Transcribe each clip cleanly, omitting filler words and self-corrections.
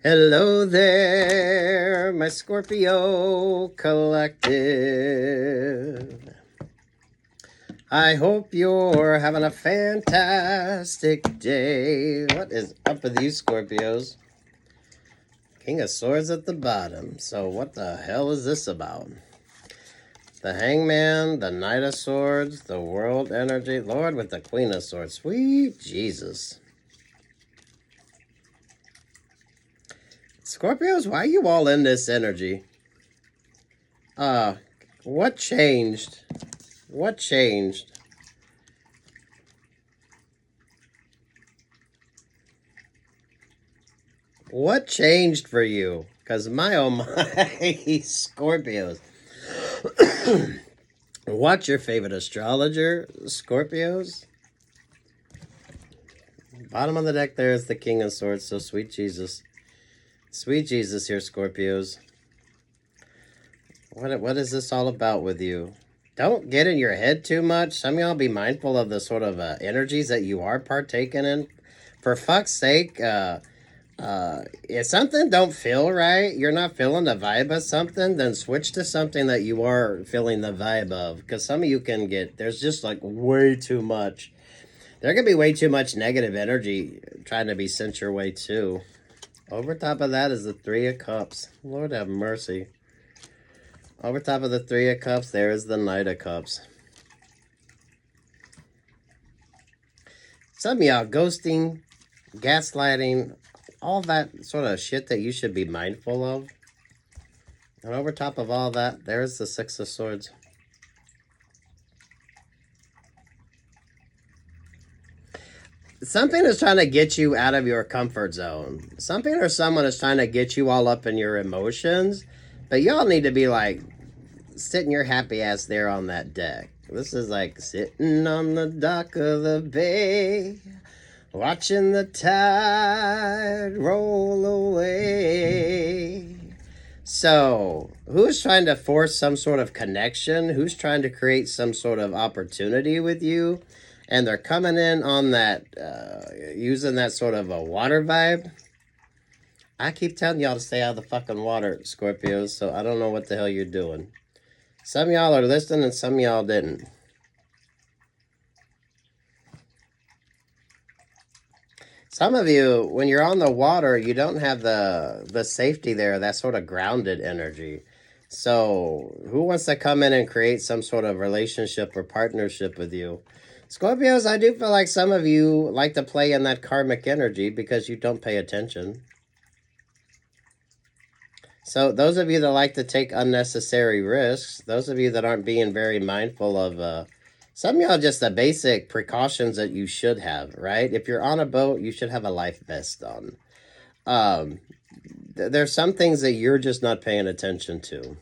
Hello there, my Scorpio collective. I hope you're having a fantastic day. What is up with you, Scorpios? King of Swords at the bottom. So what the hell is this about? The Hangman, the Knight of Swords, the World Energy, Lord with the Queen of Swords. Sweet Jesus. Scorpios, why are you all in this energy? What changed? What changed? What changed for you? Because my oh my, Scorpios. What's your favorite astrologer, Scorpios? Bottom of the deck there is the King of Swords, so sweet Jesus. Sweet Jesus here, Scorpios. What is this all about with you? Don't get in your head too much. Some of y'all be mindful of the sort of energies that you are partaking in. For fuck's sake, if something don't feel right, you're not feeling the vibe of something, then switch to something that you are feeling the vibe of. Because some of you can get, there's just like way too much. There can be way too much negative energy trying to be sent your way too. Over top of that is the Three of Cups. Lord have mercy. Over top of the Three of Cups, there is the Knight of Cups. Some of y'all ghosting, gaslighting, all that sort of shit that you should be mindful of. And over top of all that, there's the Six of Swords. Something is trying to get you out of your comfort zone. Something or someone is trying to get you all up in your emotions. But y'all need to be like sitting your happy ass there on that deck. This is like sitting on the dock of the bay, watching the tide roll away. So, who's trying to force some sort of connection? Who's trying to create some sort of opportunity with you? And they're coming in on that, using that sort of a water vibe. I keep telling y'all to stay out of the fucking water, Scorpios, so I don't know what the hell you're doing. Some of y'all are listening and some of y'all didn't. Some of you, when you're on the water, you don't have the safety there, that sort of grounded energy. So who wants to come in and create some sort of relationship or partnership with you? Scorpios, I do feel like some of you like to play in that karmic energy because you don't pay attention. So those of you that like to take unnecessary risks, those of you that aren't being very mindful of some of y'all just the basic precautions that you should have, right? If you're on a boat, you should have a life vest on. There's some things that you're just not paying attention to.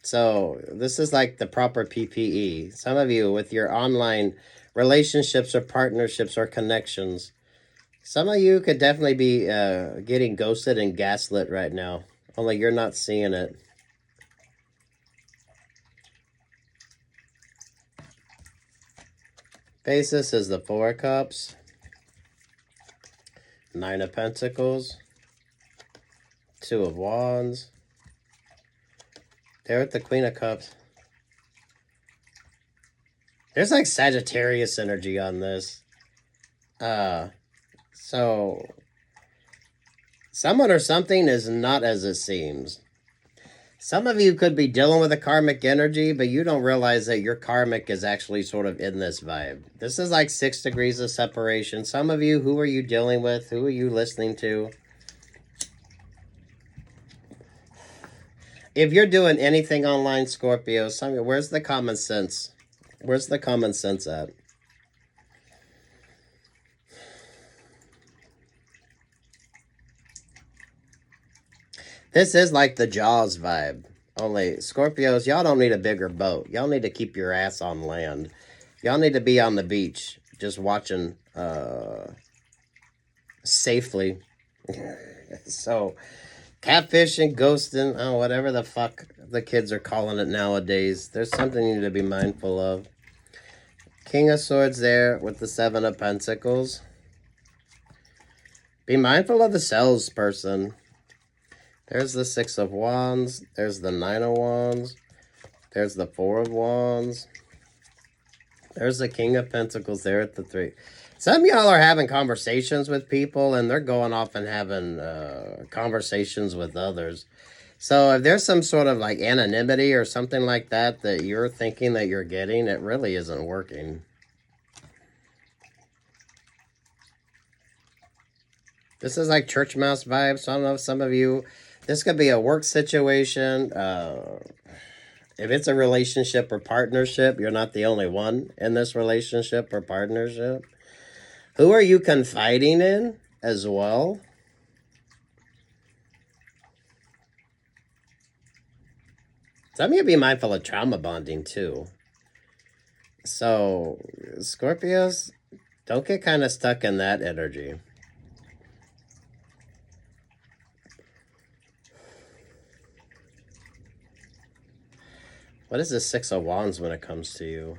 So this is like the proper PPE. Some of you with your online relationships or partnerships or connections, some of you could definitely be getting ghosted and gaslit right now. Only you're not seeing it. Basis is the Four of Cups, Nine of Pentacles, Two of Wands. There with the Queen of Cups. There's like Sagittarius energy on this. So someone or something is not as it seems. Some of you could be dealing with a karmic energy, but you don't realize that your karmic is actually sort of in this vibe. This is like 6 degrees of separation. Some of you, who are you dealing with? Who are you listening to? If you're doing anything online, Scorpio, where's the common sense? Where's the common sense at? This is like the Jaws vibe. Only, Scorpios, y'all don't need a bigger boat. Y'all need to keep your ass on land. Y'all need to be on the beach, just watching safely. So, catfishing, ghosting, oh, whatever the fuck the kids are calling it nowadays. There's something you need to be mindful of. King of Swords there with the Seven of Pentacles. Be mindful of the salesperson. There's the Six of Wands. There's the Nine of Wands. There's the Four of Wands. There's the King of Pentacles there at the 3. Some of y'all are having conversations with people, and they're going off and having conversations with others. So if there's some sort of like anonymity or something like that that you're thinking that you're getting, it really isn't working. This is like church mouse vibes. So I don't know if some of you, this could be a work situation. If it's a relationship or partnership, you're not the only one in this relationship or partnership. Who are you confiding in as well? Some of you be mindful of trauma bonding too. So, Scorpios, don't get kind of stuck in that energy. What is the Six of Wands when it comes to you?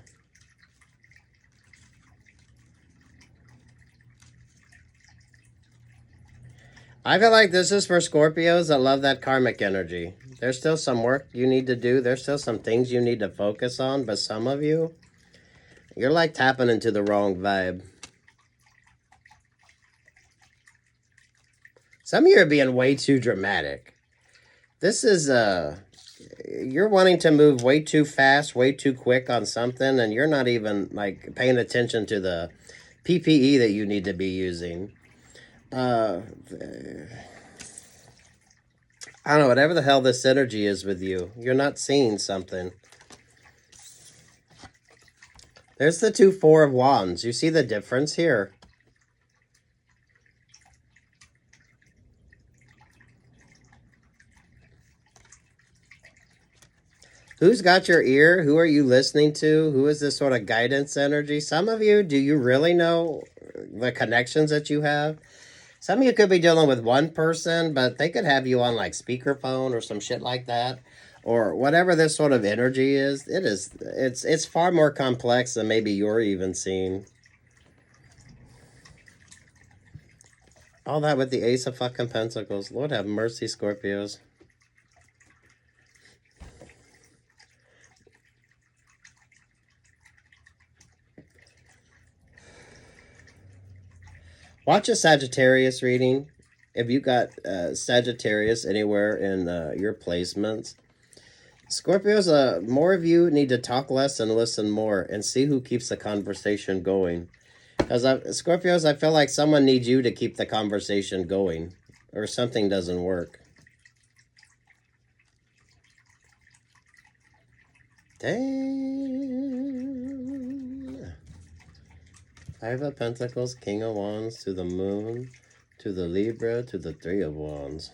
I feel like this is for Scorpios that love that karmic energy. There's still some work you need to do. There's still some things you need to focus on. But some of you, you're like tapping into the wrong vibe. Some of you are being way too dramatic. This is, you're wanting to move way too fast, way too quick on something. And you're not even like paying attention to the PPE that you need to be using. I don't know, whatever the hell this energy is with you, you're not seeing something. There's the two Four of Wands. You see the difference here? Who's got your ear? Who are you listening to? Who is this sort of guidance energy? Some of you, do you really know the connections that you have? Some of you could be dealing with one person, but they could have you on like speakerphone or some shit like that. Or whatever this sort of energy is, it's far more complex than maybe you're even seeing. All that with the Ace of fucking Pentacles. Lord have mercy, Scorpios. Watch a Sagittarius reading. If you got Sagittarius anywhere in your placements. Scorpios, more of you need to talk less and listen more and see who keeps the conversation going. Because Scorpios, I feel like someone needs you to keep the conversation going or something doesn't work. Dang. Five of Pentacles, King of Wands, to the Moon, to the Libra, to the Three of Wands.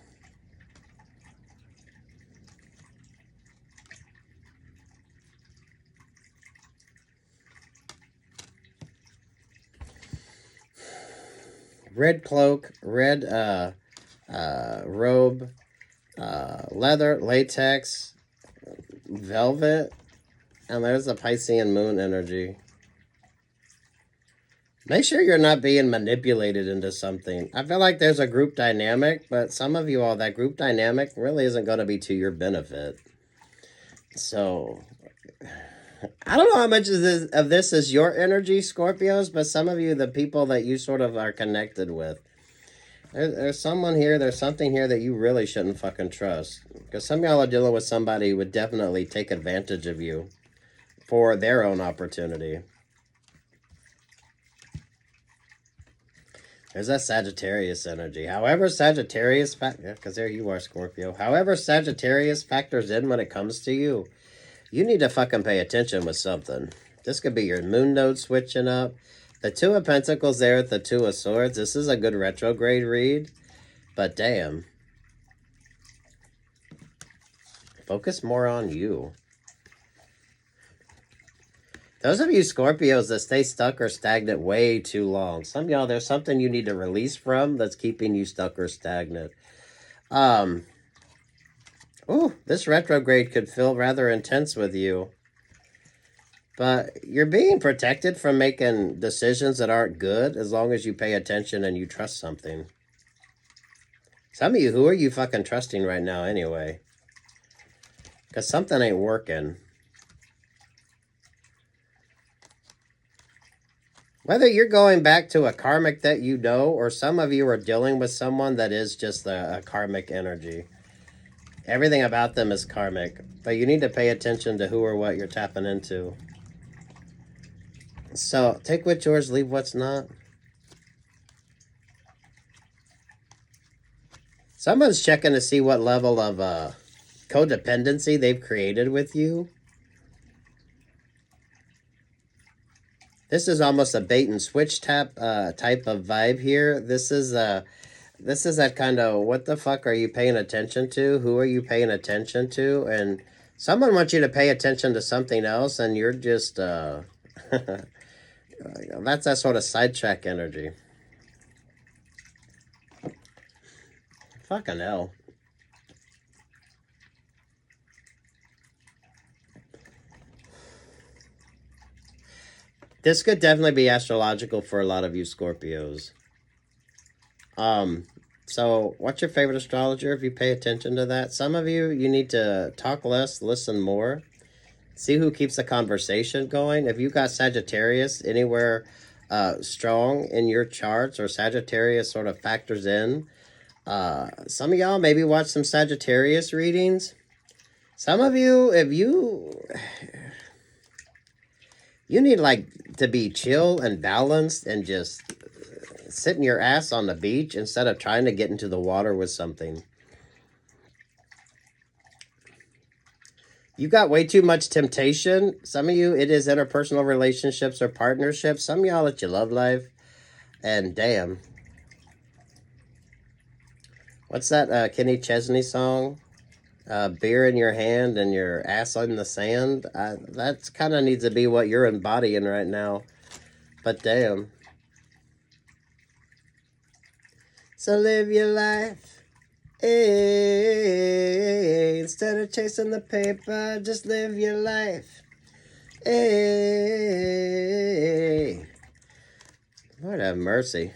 Red cloak, red robe, leather, latex, velvet, and there's the Piscean moon energy. Make sure you're not being manipulated into something. I feel like there's a group dynamic, but some of you all, that group dynamic really isn't going to be to your benefit. So, I don't know how much of this is your energy, Scorpios, but some of you, the people that you sort of are connected with, there's someone here, there's something here that you really shouldn't fucking trust. Because some of y'all are dealing with somebody who would definitely take advantage of you for their own opportunity. There's that Sagittarius energy. However, Sagittarius, because there you are, Scorpio. However, Sagittarius factors in when it comes to you, you need to fucking pay attention with something. This could be your moon node switching up. The Two of Pentacles there at the Two of Swords. This is a good retrograde read. But damn. Focus more on you. Those of you Scorpios that stay stuck or stagnant way too long. Some of y'all, there's something you need to release from that's keeping you stuck or stagnant. This retrograde could feel rather intense with you. But you're being protected from making decisions that aren't good as long as you pay attention and you trust something. Some of you, who are you fucking trusting right now anyway? Because something ain't working. Whether you're going back to a karmic that you know, or some of you are dealing with someone that is just a karmic energy. Everything about them is karmic. But you need to pay attention to who or what you're tapping into. So, take what's yours, leave what's not. Someone's checking to see what level of codependency they've created with you. This is almost a bait and switch type of vibe here. This is that kind of, what the fuck are you paying attention to? Who are you paying attention to? And someone wants you to pay attention to something else, and you're just that's that sort of sidetrack energy. Fucking hell. This could definitely be astrological for a lot of you Scorpios. So what's your favorite astrologer if you pay attention to that? Some of you, you need to talk less, listen more. See who keeps the conversation going. If you got Sagittarius anywhere strong in your charts, or Sagittarius sort of factors in, some of y'all maybe watch some Sagittarius readings. Some of you, if you need like to be chill and balanced and just sitting your ass on the beach instead of trying to get into the water with something. You got way too much temptation. Some of you, it is interpersonal relationships or partnerships. Some of y'all, it's your love life. And damn. What's that Kenny Chesney song? Beer in your hand and your ass on the sand. That kind of needs to be what you're embodying right now. But damn. So live your life. Hey, instead of chasing the paper, just live your life. Hey. Lord have mercy.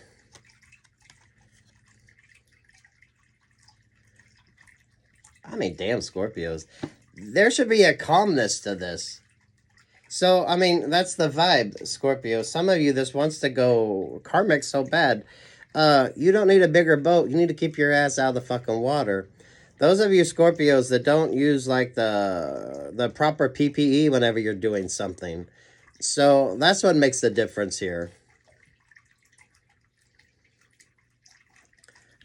I mean, damn Scorpios. There should be a calmness to this. So, I mean, that's the vibe, Scorpio. Some of you, this wants to go karmic so bad. You don't need a bigger boat. You need to keep your ass out of the fucking water. Those of you Scorpios that don't use like the proper PPE whenever you're doing something. So that's what makes the difference here.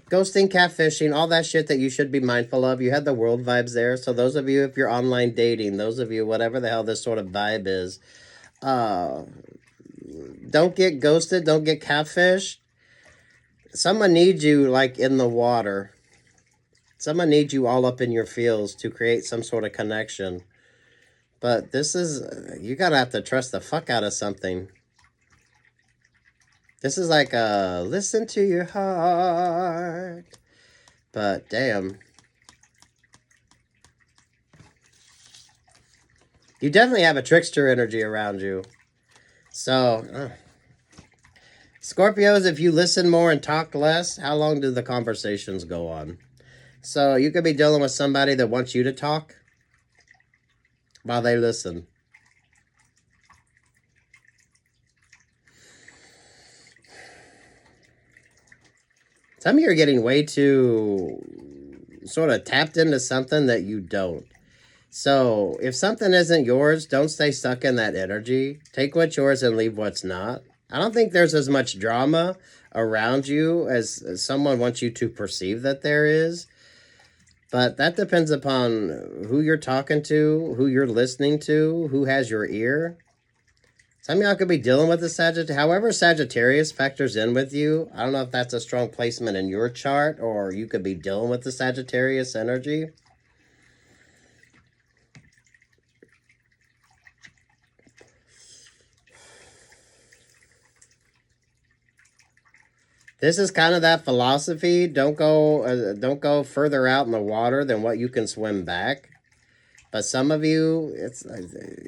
Ghosting, catfishing, all that shit that you should be mindful of. You had the world vibes there. So those of you, if you're online dating, those of you, whatever the hell this sort of vibe is, don't get ghosted. Don't get catfished. Someone needs you like in the water. Someone needs you all up in your feels to create some sort of connection. But this is, you gotta have to trust the fuck out of something. This is like listen to your heart. But damn. You definitely have a trickster energy around you. So, Scorpios, if you listen more and talk less, how long do the conversations go on? So you could be dealing with somebody that wants you to talk while they listen. Some of you are getting way too sort of tapped into something that you don't. So if something isn't yours, don't stay stuck in that energy. Take what's yours and leave what's not. I don't think there's as much drama around you as someone wants you to perceive that there is. But that depends upon who you're talking to, who you're listening to, who has your ear. Some of y'all could be dealing with the Sagittarius. However Sagittarius factors in with you, I don't know if that's a strong placement in your chart, or you could be dealing with the Sagittarius energy. This is kind of that philosophy. Don't go further out in the water than what you can swim back. But some of you,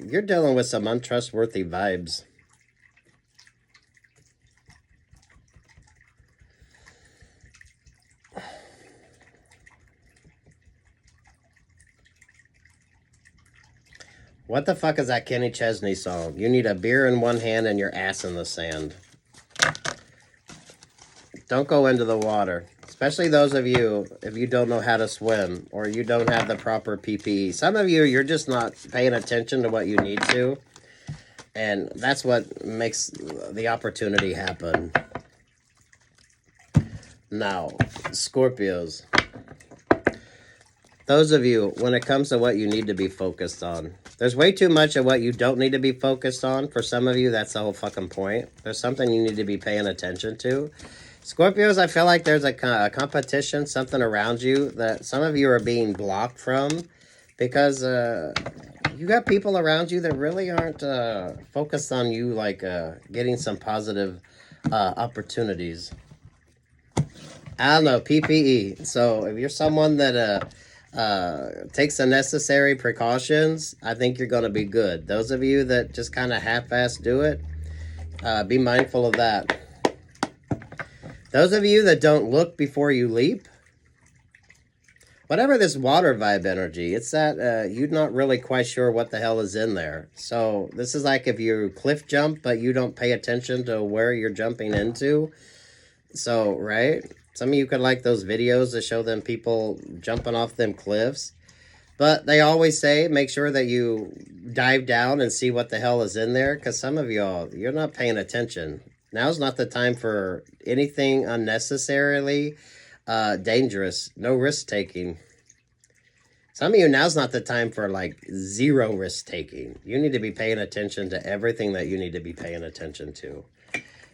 you're dealing with some untrustworthy vibes. What the fuck is that Kenny Chesney song? You need a beer in one hand and your ass in the sand. Don't go into the water. Especially those of you, if you don't know how to swim or you don't have the proper PPE. Some of you, you're just not paying attention to what you need to. And that's what makes the opportunity happen. Now, Scorpios. Those of you, when it comes to what you need to be focused on, there's way too much of what you don't need to be focused on. For some of you, that's the whole fucking point. There's something you need to be paying attention to. Scorpios, I feel like there's a competition, something around you that some of you are being blocked from because you got people around you that really aren't focused on you, like getting some positive opportunities. I don't know, PPE. So if you're someone that takes the necessary precautions, I think you're going to be good. Those of you that just kind of half-ass do it, be mindful of that. Those of you that don't look before you leap, whatever this water vibe energy, it's that you're not really quite sure what the hell is in there. So this is like if you cliff jump, but you don't pay attention to where you're jumping into. So, right? Some of you could like those videos that show them people jumping off them cliffs. But they always say, make sure that you dive down and see what the hell is in there. Because some of y'all, you're not paying attention. Now's not the time for anything unnecessarily dangerous. No risk-taking. Some of you, now's not the time for, like, zero risk-taking. You need to be paying attention to everything that you need to be paying attention to.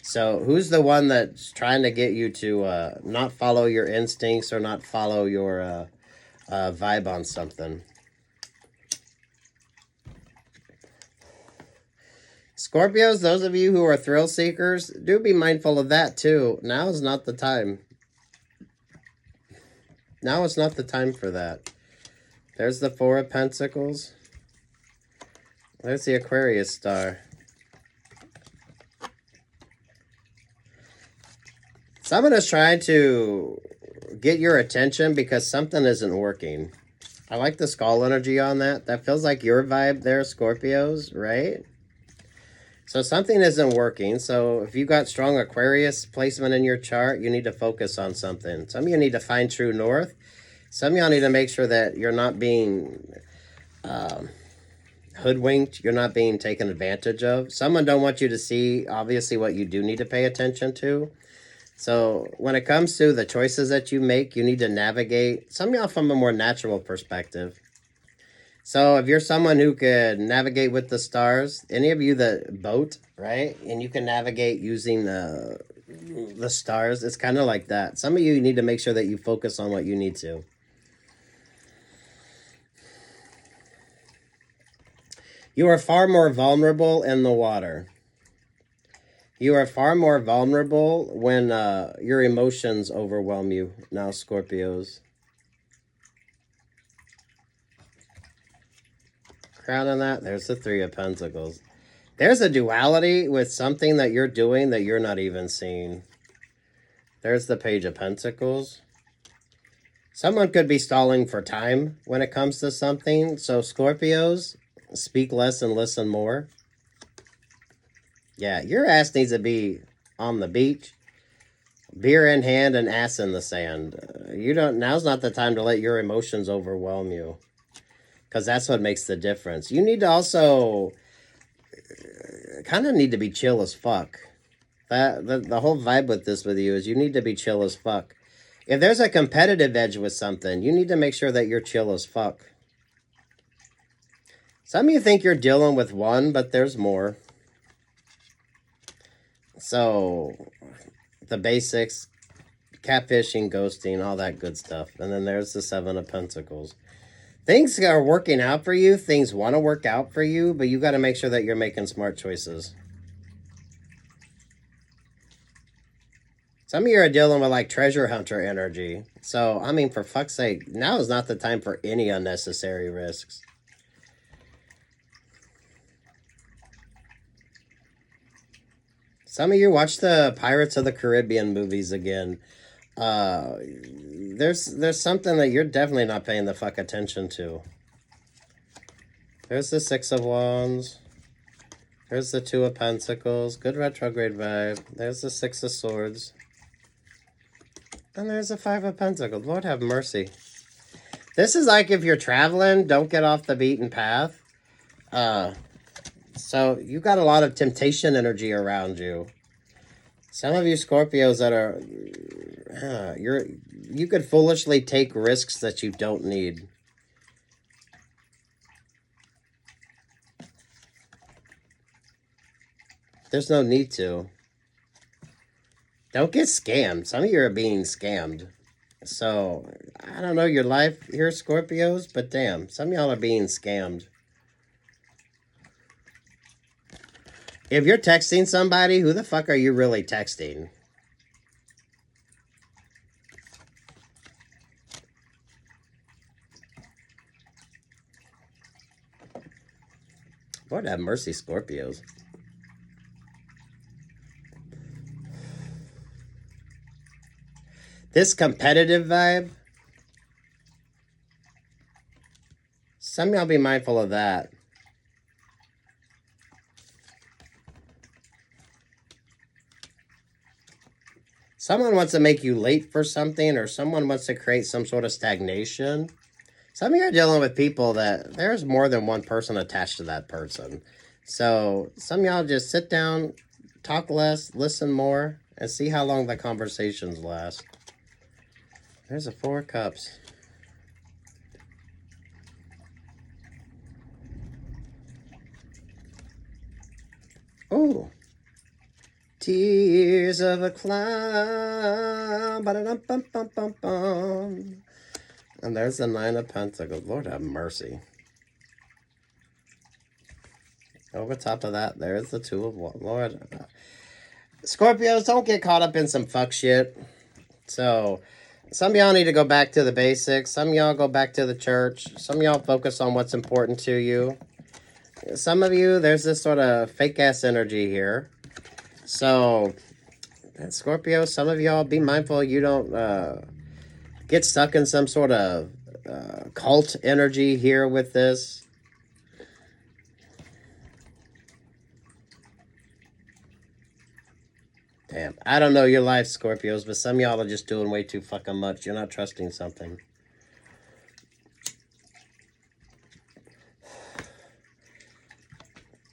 So who's the one that's trying to get you to not follow your instincts or not follow your vibe on something? Scorpios, those of you who are thrill seekers, do be mindful of that too. Now is not the time. Now is not the time for that. There's the Four of Pentacles. There's the Aquarius star. Someone is trying to get your attention because something isn't working. I like the skull energy on that. That feels like your vibe there, Scorpios, right? So something isn't working. So if you got strong Aquarius placement in your chart, you need to focus on something. Some of you need to find true north. Some of y'all need to make sure that you're not being hoodwinked. You're not being taken advantage of. Someone don't want you to see, obviously, what you do need to pay attention to. So when it comes to the choices that you make, you need to navigate, some of y'all from a more natural perspective. So if you're someone who could navigate with the stars, any of you that boat, right? And you can navigate using the stars, it's kind of like that. Some of you need to make sure that you focus on what you need to. You are far more vulnerable in the water. You are far more vulnerable when your emotions overwhelm you now, Scorpios. Crown on that, there's the Three of Pentacles. There's a duality with something that you're doing that you're not even seeing. There's the Page of Pentacles. Someone could be stalling for time when it comes to something. So Scorpios, speak less and listen more. Yeah, your ass needs to be on the beach, beer in hand and ass in the sand. Now's not the time to let your emotions overwhelm you, because that's what makes the difference. You need to also kind of need to be chill as fuck. The whole vibe with this with you is you need to be chill as fuck. If there's a competitive edge with something, you need to make sure that you're chill as fuck. Some of you think you're dealing with one, but there's more. So, the basics, catfishing, ghosting, all that good stuff. And then there's the Seven of Pentacles. Things are working out for you. Things want to work out for you, but you got to make sure that you're making smart choices. Some of you are dealing with like treasure hunter energy. So, I mean, for fuck's sake, now is not the time for any unnecessary risks. Some of you watch the Pirates of the Caribbean movies again. There's something that you're definitely not paying the fuck attention to. There's the Six of Wands. There's the Two of Pentacles. Good retrograde vibe. There's the Six of Swords. And there's the Five of Pentacles. Lord have mercy. This is like if you're traveling, don't get off the beaten path. So you got a lot of temptation energy around you. Some of you Scorpios that are, you could foolishly take risks that you don't need. There's no need to. Don't get scammed. Some of you are being scammed. So, I don't know your life here, Scorpios, but damn, some of y'all are being scammed. If you're texting somebody, who the fuck are you really texting? Lord have mercy, Scorpios. This competitive vibe, some of y'all be mindful of that. Someone wants to make you late for something, or someone wants to create some sort of stagnation. Some of you are dealing with people that there's more than one person attached to that person. So some of y'all just sit down, talk less, listen more, and see how long the conversations last. There's a Four of Cups. Oh. Tears of a clown. Ba-da-dum-bum-bum-bum-bum. And there's the Nine of Pentacles. Lord have mercy. Over top of that, there's the Two of Wands. Lord. Scorpios, don't get caught up in some fuck shit. So, some of y'all need to go back to the basics. Some of y'all go back to the church. Some of y'all focus on what's important to you. Some of you, there's this sort of fake-ass energy here. So, Scorpio, some of y'all, be mindful you don't get stuck in some sort of cult energy here with this. Damn, I don't know your life, Scorpios, but some of y'all are just doing way too fucking much. You're not trusting something.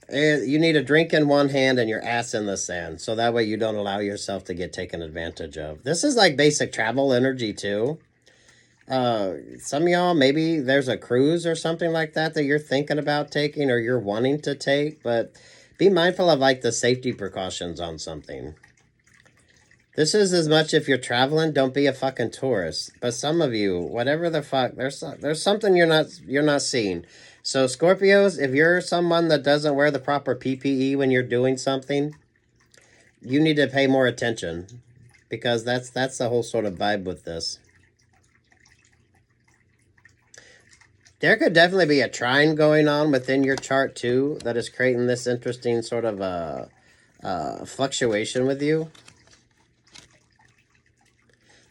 You need a drink in one hand and your ass in the sand, so that way you don't allow yourself to get taken advantage of. This is like basic travel energy, too. Some of y'all, maybe there's a cruise or something like that that you're thinking about taking or you're wanting to take, but be mindful of like the safety precautions on something. This is as much if you're traveling, don't be a fucking tourist. But some of you, whatever the fuck, there's something you're not seeing. So Scorpios, if you're someone that doesn't wear the proper PPE when you're doing something, you need to pay more attention, because that's the whole sort of vibe with this. There could definitely be a trine going on within your chart too that is creating this interesting sort of fluctuation with you.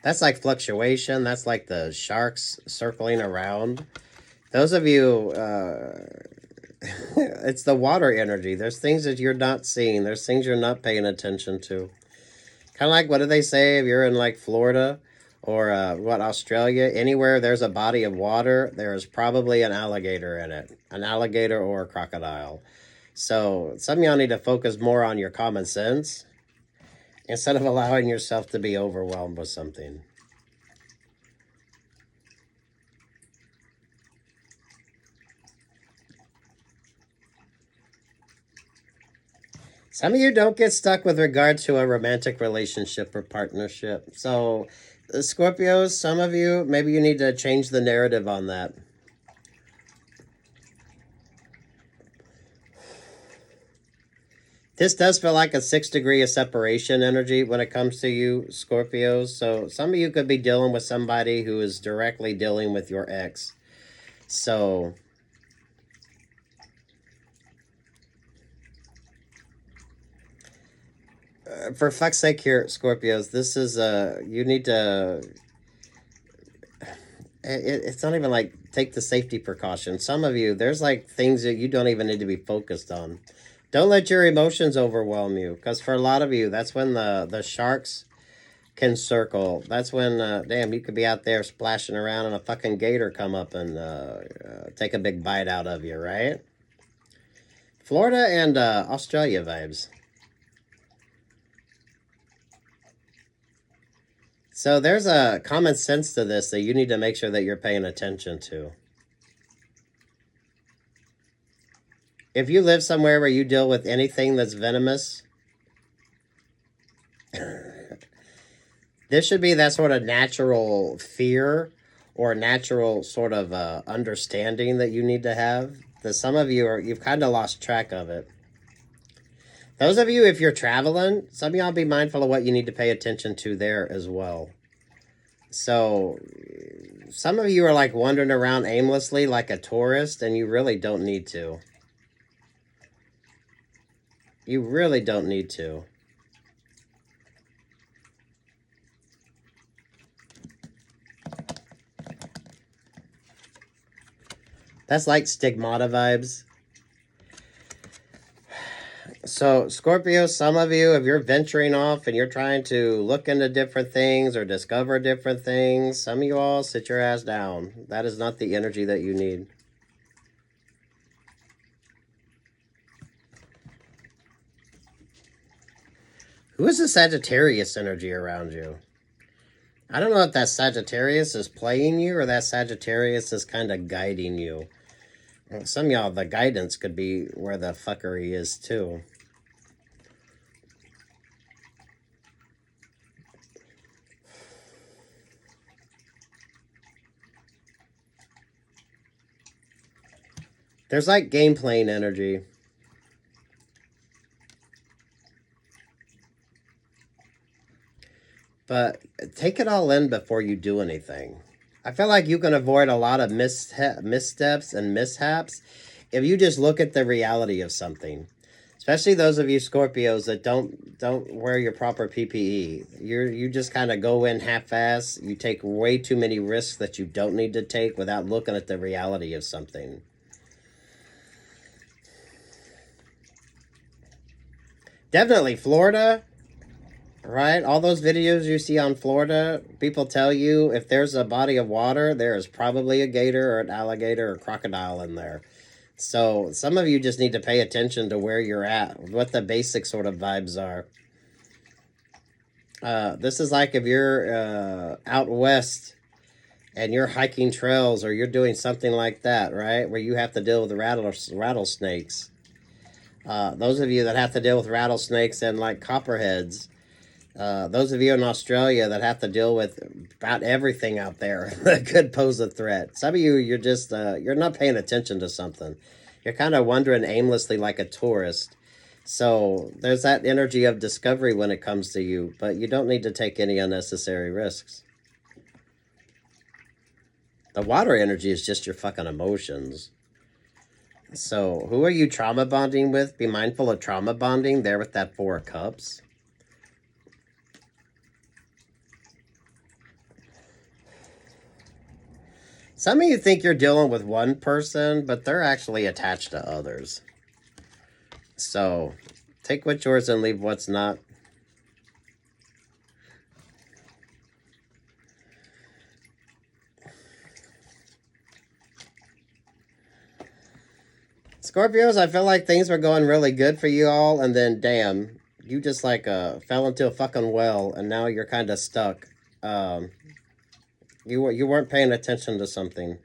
That's like fluctuation. That's like the sharks circling around. Those of you, it's the water energy. There's things that you're not seeing. There's things you're not paying attention to. Kind of like, what do they say if you're in like Florida or Australia? Anywhere there's a body of water, there's probably an alligator in it. An alligator or a crocodile. So some of y'all need to focus more on your common sense instead of allowing yourself to be overwhelmed with something. Some of you don't get stuck with regard to a romantic relationship or partnership. So, Scorpios, some of you, maybe you need to change the narrative on that. This does feel like a 6 degree of separation energy when it comes to you, Scorpios. So some of you could be dealing with somebody who is directly dealing with your ex. So for fuck's sake here, Scorpios, this is, you need to, It's not even like take the safety precautions. Some of you, there's like things that you don't even need to be focused on. Don't let your emotions overwhelm you, because for a lot of you, that's when the sharks can circle. That's when, damn, you could be out there splashing around and a fucking gator come up and take a big bite out of you, right? Florida and Australia vibes. So there's a common sense to this that you need to make sure that you're paying attention to. If you live somewhere where you deal with anything that's venomous, this should be that sort of natural fear or natural sort of understanding that you need to have. That some of you you've kind of lost track of it. Those of you, if you're traveling, some of y'all be mindful of what you need to pay attention to there as well. So some of you are like wandering around aimlessly like a tourist, and you really don't need to. You really don't need to. That's like stigmata vibes. So, Scorpio, some of you, if you're venturing off and you're trying to look into different things or discover different things, some of you all sit your ass down. That is not the energy that you need. Who is the Sagittarius energy around you? I don't know if that Sagittarius is playing you or that Sagittarius is kind of guiding you. Some of y'all, the guidance could be where the fuckery is too. There's like game playing energy. But take it all in before you do anything. I feel like you can avoid a lot of missteps and mishaps if you just look at the reality of something. Especially those of you Scorpios that don't wear your proper PPE. You just kind of go in half-ass. You take way too many risks that you don't need to take without looking at the reality of something. Definitely Florida, right? All those videos you see on Florida, people tell you if there's a body of water, there is probably a gator or an alligator or crocodile in there. So some of you just need to pay attention to where you're at, what the basic sort of vibes are. This is like if you're out west and you're hiking trails or you're doing something like that, right? Where you have to deal with rattlesnakes. Those of you that have to deal with rattlesnakes and like copperheads. Those of you in Australia that have to deal with about everything out there that could pose a threat. Some of you, you're just, you're not paying attention to something. You're kind of wandering aimlessly like a tourist. So there's that energy of discovery when it comes to you, but you don't need to take any unnecessary risks. The water energy is just your fucking emotions. So who are you trauma bonding with? Be mindful of trauma bonding there with that 4 of Cups. Some of you think you're dealing with one person, but they're actually attached to others. So take what's yours and leave what's not. Scorpios, I feel like things were going really good for you all, and then damn, you just like fell into a fucking well, and now you're kind of stuck. You weren't paying attention to something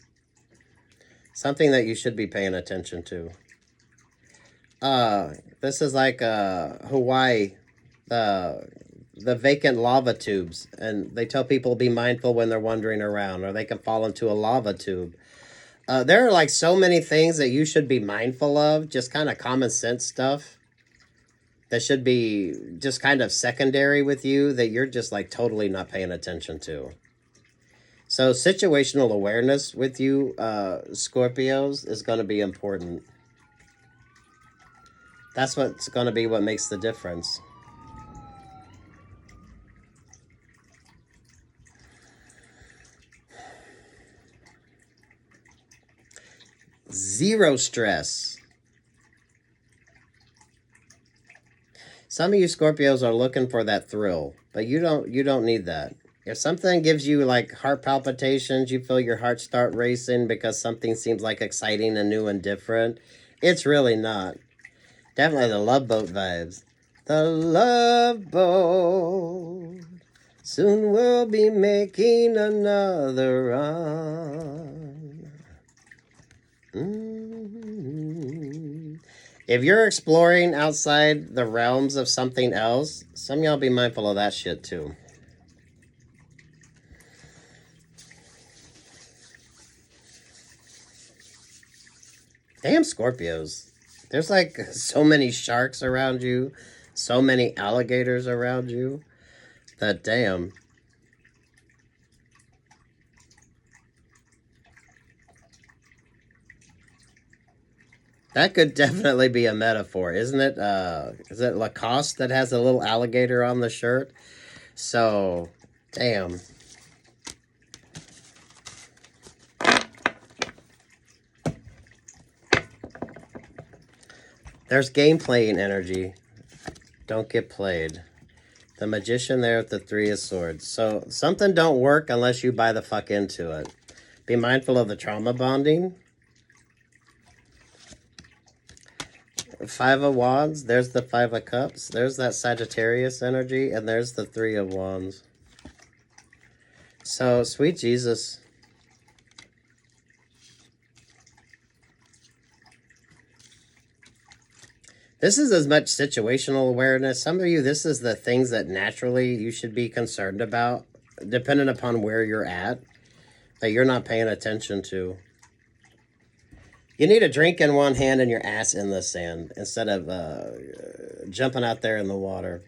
that you should be paying attention to. This is like Hawaii, the vacant lava tubes, and they tell people to be mindful when they're wandering around, or they can fall into a lava tube. There are like so many things that you should be mindful of, just kind of common sense stuff that should be just kind of secondary with you that you're just like totally not paying attention to. So situational awareness with you, Scorpios, is going to be important. That's what's going to be what makes the difference. Zero stress. Some of you Scorpios are looking for that thrill, but you don't need that. If something gives you like heart palpitations, you feel your heart start racing because something seems like exciting and new and different, it's really not. Definitely the Love Boat vibes. The Love Boat. Soon we'll be making another run. If you're exploring outside the realms of something else, some of y'all be mindful of that shit too. Damn Scorpios. There's like so many sharks around you, so many alligators around you, that damn. That could definitely be a metaphor, isn't it? Is it Lacoste that has a little alligator on the shirt? So, damn. There's game playing energy. Don't get played. The Magician there with the Three of Swords. So, something don't work unless you buy the fuck into it. Be mindful of the trauma bonding. Five of Wands. There's the Five of Cups. There's that Sagittarius energy. And there's the Three of Wands. So, sweet Jesus. This is as much situational awareness. Some of you, this is the things that naturally you should be concerned about, depending upon where you're at, that you're not paying attention to. You need a drink in one hand and your ass in the sand instead of jumping out there in the water.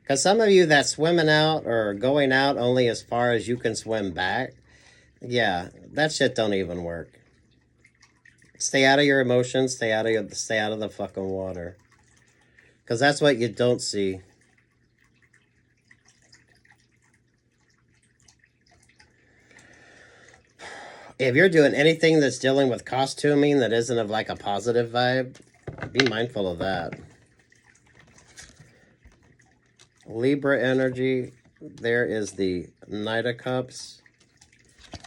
Because some of you that's swimming out or going out only as far as you can swim back, yeah, that shit don't even work. Stay out of your emotions. Stay out of the fucking water. Because that's what you don't see. If you're doing anything that's dealing with costuming that isn't of like a positive vibe, be mindful of that. Libra energy. There is the Knight of Cups.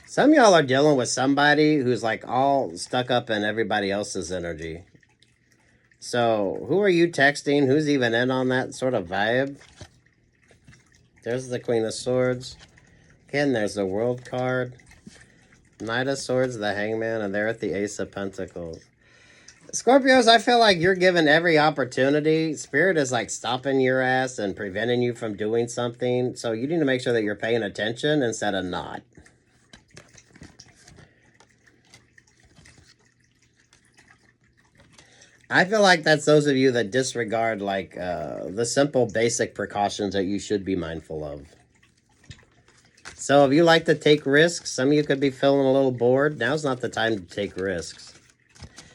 Some of y'all are dealing with somebody who's like all stuck up in everybody else's energy. So, who are you texting? Who's even in on that sort of vibe? There's the Queen of Swords. Again, there's the World card. Knight of Swords, the Hangman, and there at the Ace of Pentacles. Scorpios, I feel like you're given every opportunity. Spirit is like stopping your ass and preventing you from doing something. So you need to make sure that you're paying attention instead of not. I feel like that's those of you that disregard like the simple basic precautions that you should be mindful of. So if you like to take risks, some of you could be feeling a little bored. Now's not the time to take risks.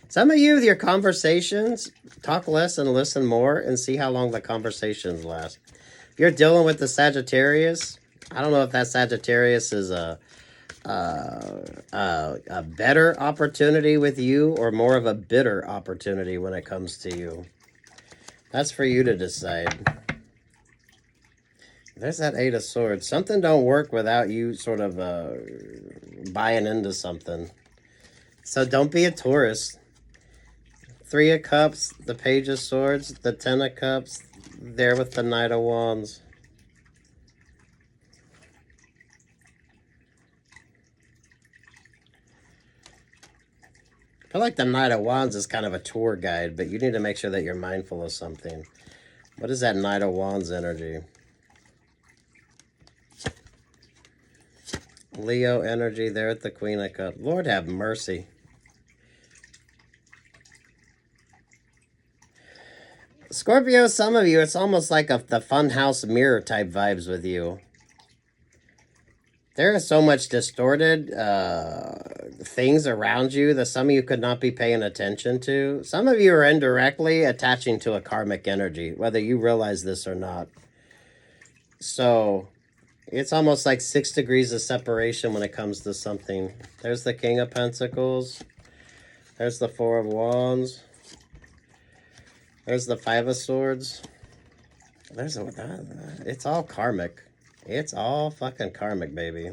Some of you with your conversations, talk less and listen more and see how long the conversations last. If you're dealing with the Sagittarius, I don't know if that Sagittarius is a better opportunity with you or more of a bitter opportunity when it comes to you. That's for you to decide. There's that Eight of Swords. Something don't work without you sort of buying into something. So don't be a tourist. Three of Cups, the Page of Swords, the Ten of Cups, there with the Knight of Wands. I feel like the Knight of Wands is kind of a tour guide, but you need to make sure that you're mindful of something. What is that Knight of Wands energy? Leo energy there at the Queen of Cups. Lord have mercy. Scorpio, some of you, it's almost like the funhouse mirror type vibes with you. There is so much distorted things around you that some of you could not be paying attention to. Some of you are indirectly attaching to a karmic energy, whether you realize this or not. So it's almost like 6 degrees of separation when it comes to something. There's the King of Pentacles. There's the Four of Wands. There's the Five of Swords. There's a... it's all karmic. It's all fucking karmic, baby.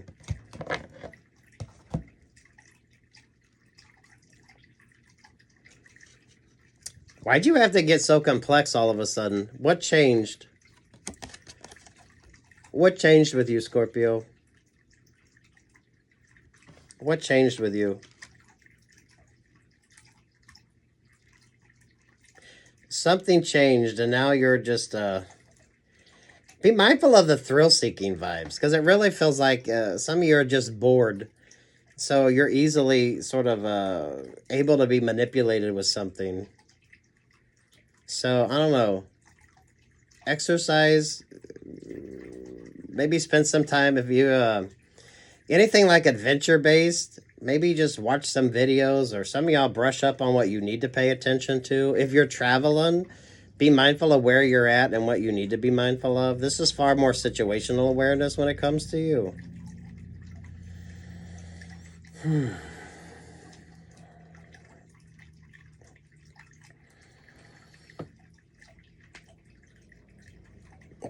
Why'd you have to get so complex all of a sudden? What changed? What changed with you, Scorpio? What changed with you? Something changed, and now you're just... be mindful of the thrill-seeking vibes, because it really feels like some of you are just bored. So you're easily sort of able to be manipulated with something. So, I don't know. Exercise. Maybe spend some time if you... anything like adventure-based, maybe just watch some videos, or some of y'all brush up on what you need to pay attention to. If you're traveling, be mindful of where you're at and what you need to be mindful of. This is far more situational awareness when it comes to you.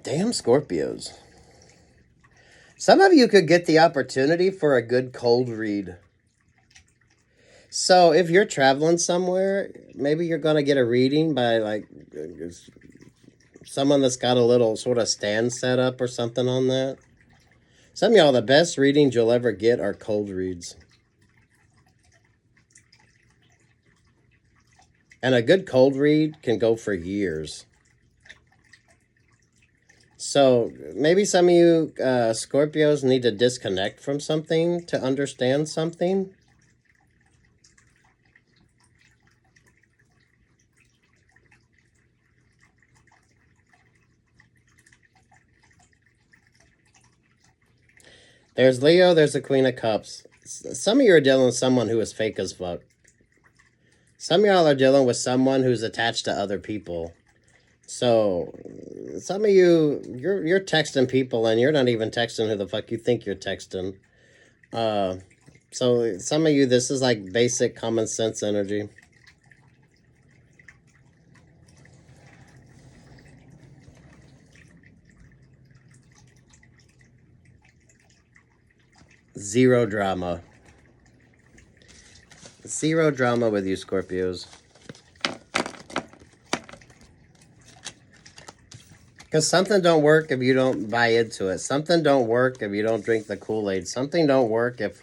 Damn Scorpios. Some of you could get the opportunity for a good cold read. So if you're traveling somewhere, maybe you're going to get a reading by like someone that's got a little sort of stand set up or something on that. Some of y'all, the best readings you'll ever get are cold reads. And a good cold read can go for years. So maybe some of you Scorpios need to disconnect from something to understand something. There's Leo, there's the Queen of Cups. Some of you are dealing with someone who is fake as fuck. Some of y'all are dealing with someone who's attached to other people. So, some of you, you're texting people and you're not even texting who the fuck you think you're texting. So, some of you, this is like basic common sense energy. Zero drama. Zero drama with you, Scorpios. Because something don't work if you don't buy into it. Something don't work if you don't drink the Kool-Aid. Something don't work if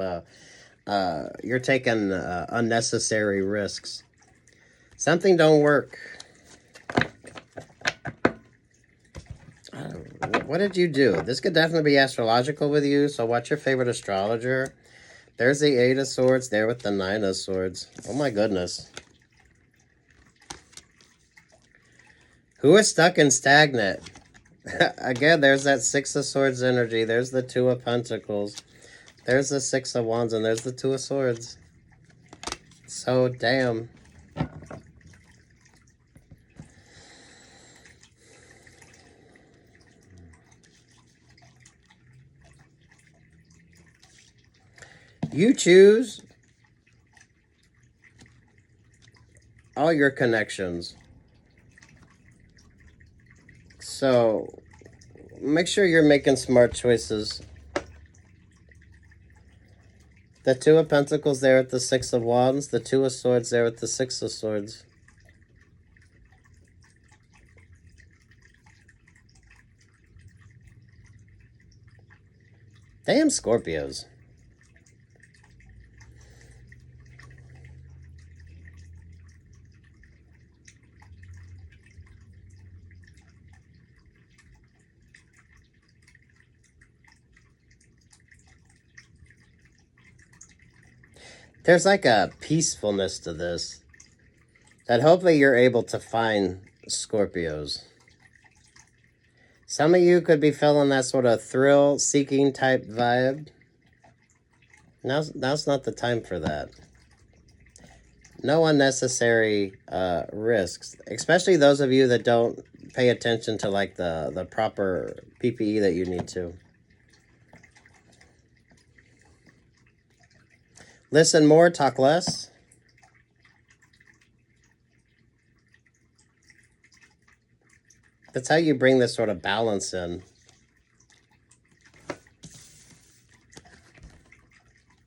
you're taking unnecessary risks. Something don't work. What did you do? This could definitely be astrological with you, so watch your favorite astrologer. There's the Eight of Swords there with the Nine of Swords. Oh my goodness. Who is stuck and stagnant? Again, there's that Six of Swords energy. There's the Two of Pentacles. There's the Six of Wands, and there's the Two of Swords. So, damn. You choose all your connections. So, make sure you're making smart choices. The Two of Pentacles there with the Six of Wands. The Two of Swords there with the Six of Swords. Damn Scorpios. There's like a peacefulness to this that hopefully you're able to find, Scorpios. Some of you could be feeling that sort of thrill-seeking type vibe. Now's not the time for that. No unnecessary risks, especially those of you that don't pay attention to like the proper PPE that you need to. Listen more, talk less. That's how you bring this sort of balance in.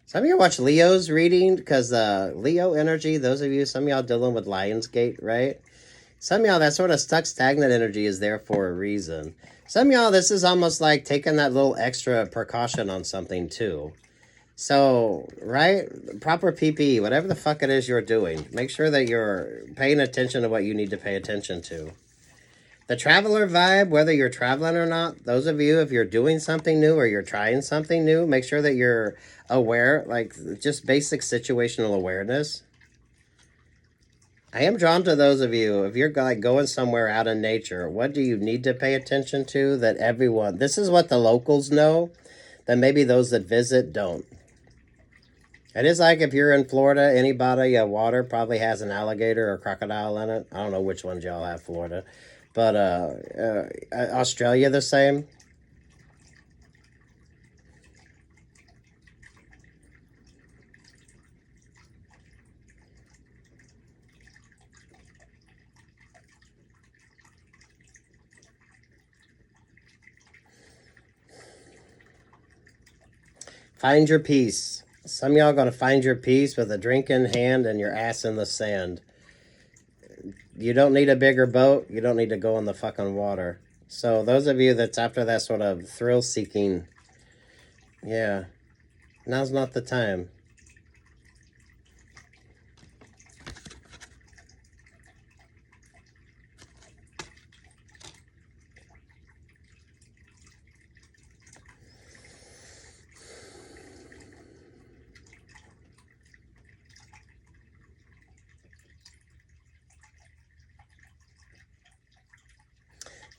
Some of you watch Leo's reading, because Leo energy, those of you, some of y'all dealing with Lionsgate, right? Some of y'all, that sort of stuck stagnant energy is there for a reason. Some of y'all, this is almost like taking that little extra precaution on something too. So, right? Proper PPE, whatever the fuck it is you're doing, make sure that you're paying attention to what you need to pay attention to. The traveler vibe, whether you're traveling or not, those of you, if you're doing something new or you're trying something new, make sure that you're aware, like just basic situational awareness. I am drawn to those of you, if you're like going somewhere out in nature, what do you need to pay attention to that everyone, this is what the locals know, that maybe those that visit don't. It is like if you're in Florida, any body of water probably has an alligator or crocodile in it. I don't know which ones y'all have, Florida. But Australia the same. Find your peace. Some of y'all are going to find your peace with a drink in hand and your ass in the sand. You don't need a bigger boat. You don't need to go in the fucking water. So those of you that's after that sort of thrill-seeking, yeah, now's not the time.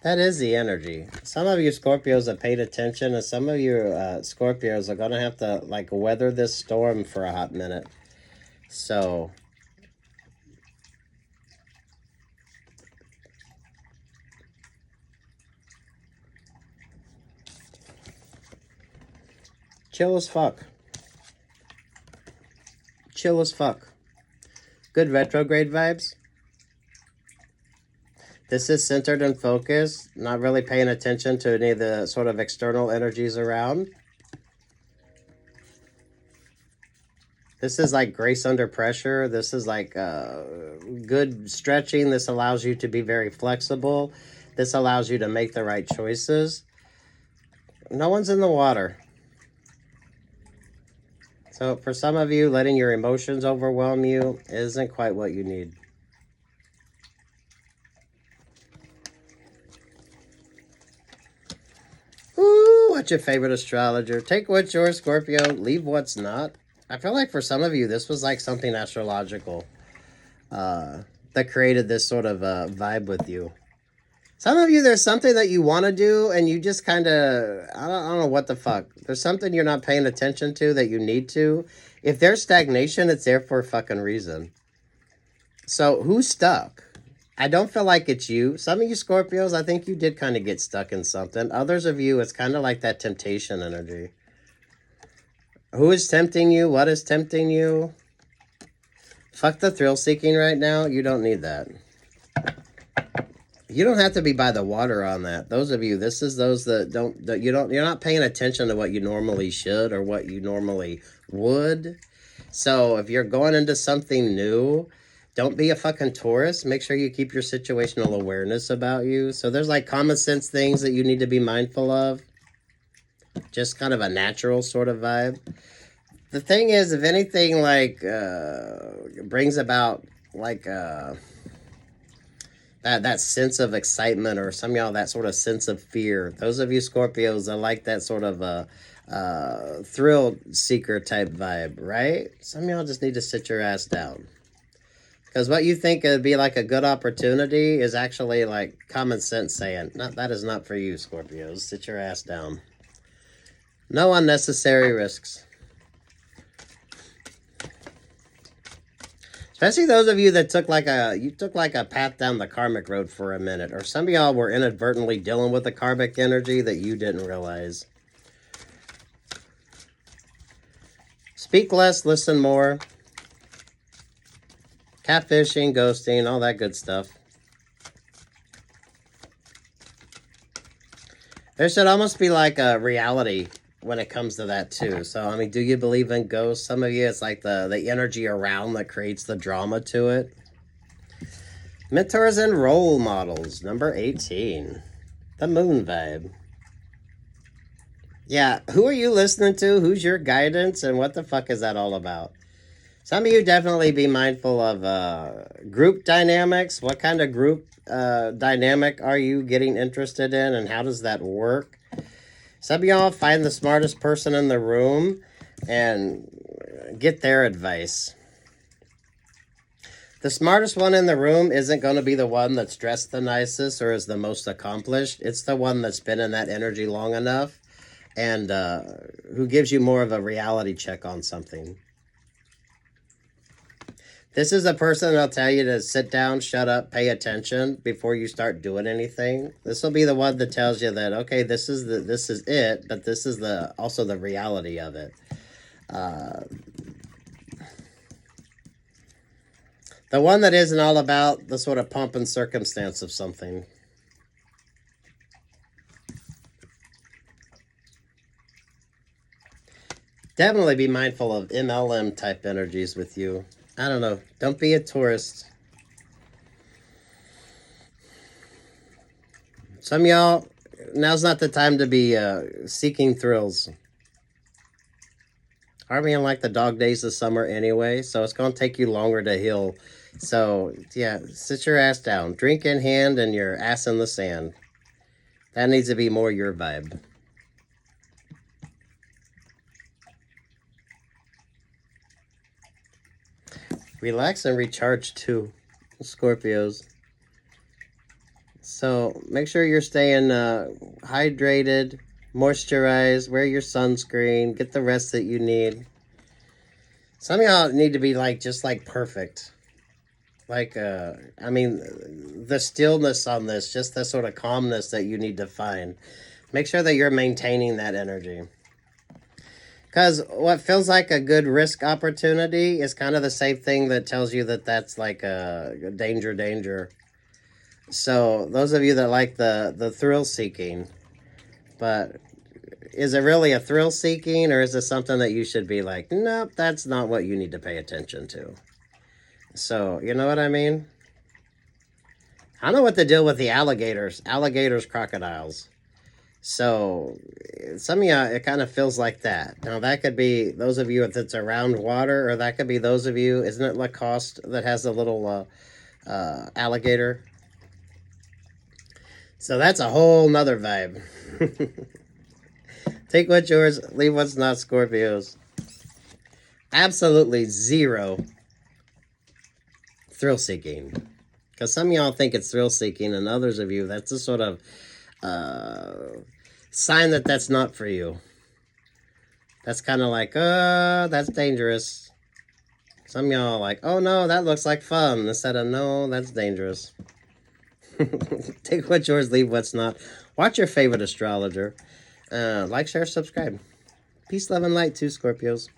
That is the energy. Some of you Scorpios have paid attention, and some of you Scorpios are going to have to like weather this storm for a hot minute. So chill as fuck. Chill as fuck. Good retrograde vibes. This is centered and focused, not really paying attention to any of the sort of external energies around. This is like grace under pressure. This is like good stretching. This allows you to be very flexible. This allows you to make the right choices. No one's in the water. So for some of you, letting your emotions overwhelm you isn't quite what you need. Ooh, what's your favorite astrologer? Take what's yours, Scorpio. Leave what's not. I feel like for some of you, this was like something astrological that created this sort of vibe with you. Some of you, there's something that you want to do and you just kind of, I don't know what the fuck. There's something you're not paying attention to that you need to. If there's stagnation, it's there for a fucking reason. So who's stuck? I don't feel like it's you. Some of you Scorpios, I think you did kind of get stuck in something. Others of you, it's kind of like that temptation energy. Who is tempting you? What is tempting you? Fuck the thrill seeking right now. You don't need that. You don't have to be by the water on that. Those of you, this is those that you're not paying attention to what you normally should or what you normally would. So if you're going into something new, don't be a fucking tourist. Make sure you keep your situational awareness about you. So there's like common sense things that you need to be mindful of. Just kind of a natural sort of vibe. The thing is, if anything like brings about like that sense of excitement, or some of y'all that sort of sense of fear. Those of you Scorpios that like that sort of thrill seeker type vibe, right? Some of y'all just need to sit your ass down. Because what you think would be like a good opportunity is actually like common sense saying, no, that is not for you, Scorpios. Sit your ass down. No unnecessary risks. Especially those of you that took like a path down the karmic road for a minute. Or some of y'all were inadvertently dealing with the karmic energy that you didn't realize. Speak less, listen more. Catfishing, ghosting, all that good stuff. There should almost be like a reality when it comes to that too. So, I mean, do you believe in ghosts? Some of you, it's like the energy around that creates the drama to it. Mentors and role models, number 18. The moon vibe. Yeah, who are you listening to? Who's your guidance? And what the fuck is that all about? Some of you definitely be mindful of group dynamics. What kind of group dynamic are you getting interested in, and how does that work? Some of y'all find the smartest person in the room and get their advice. The smartest one in the room isn't going to be the one that's dressed the nicest or is the most accomplished. It's the one that's been in that energy long enough and who gives you more of a reality check on something. This is a person that'll tell you to sit down, shut up, pay attention before you start doing anything. This will be the one that tells you that, okay, this is it, but this is also the reality of it. The one that isn't all about the sort of pomp and circumstance of something. Definitely be mindful of MLM type energies with you. I don't know. Don't be a tourist. Some of y'all, now's not the time to be seeking thrills. Are being like the dog days of summer anyway, so it's going to take you longer to heal. So, yeah, sit your ass down. Drink in hand and your ass in the sand. That needs to be more your vibe. Relax and recharge too, Scorpios. So make sure you're staying hydrated, moisturized, wear your sunscreen, get the rest that you need. Some of y'all need to be like just like perfect. Like, I mean, the stillness on this, just the sort of calmness that you need to find. Make sure that you're maintaining that energy. Because what feels like a good risk opportunity is kind of the same thing that tells you that that's like a danger. So those of you that like the thrill seeking, but is it really a thrill seeking, or is it something that you should be like, nope, that's not what you need to pay attention to? So, you know what I mean? I know what to deal with the alligators, crocodiles. So, some of you, it kind of feels like that. Now, that could be those of you that's around water, or that could be those of you, isn't it Lacoste that has a little alligator? So, that's a whole nother vibe. Take what's yours, leave what's not, Scorpios. Absolutely zero thrill-seeking. Because some of y'all think it's thrill-seeking, and others of you, that's a sort of sign that that's not for you. That's kind of like, that's dangerous. Some of y'all are like, oh no, that looks like fun. Instead of, no, that's dangerous. Take what's yours, leave what's not. Watch your favorite astrologer. Like, share, subscribe. Peace, love, and light to Scorpios.